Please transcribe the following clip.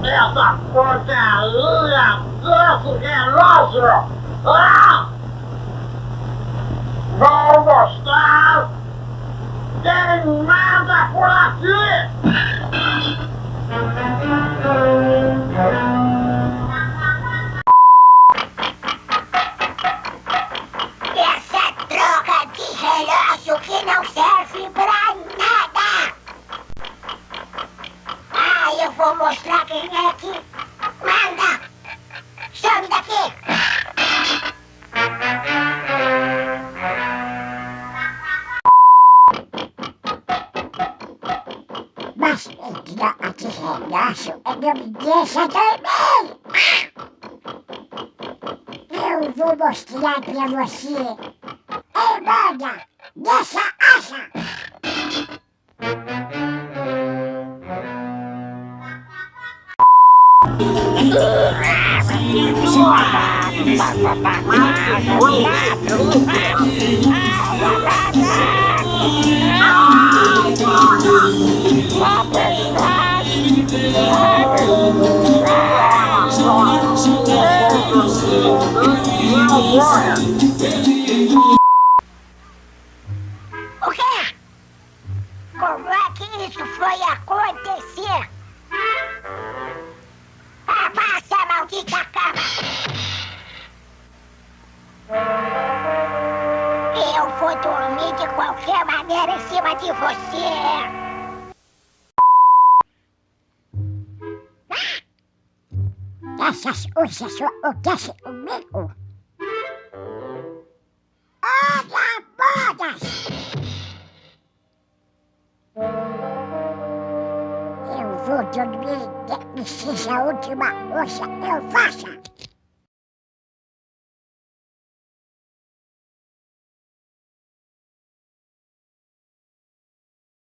Essa porcaria desse relógio! Ah! Vão mostrar quem manda por aqui! Essa droga de relógio que não serve pra nada! Ah, eu vou mostrar quem é que manda! Some daqui! Mas droga de relógio não me deixa dormir! Eu vou mostrar pra você! Ei, manda! Deixa asa! O quê? Como é que isso foi acontecer? Abaixa a maldita cama! Eu vou dormir de qualquer maneira em cima de você! Essas ursas só obedecem comigo! Olha, bodas! Eu vou dormir, que seja a última ursa eu faça!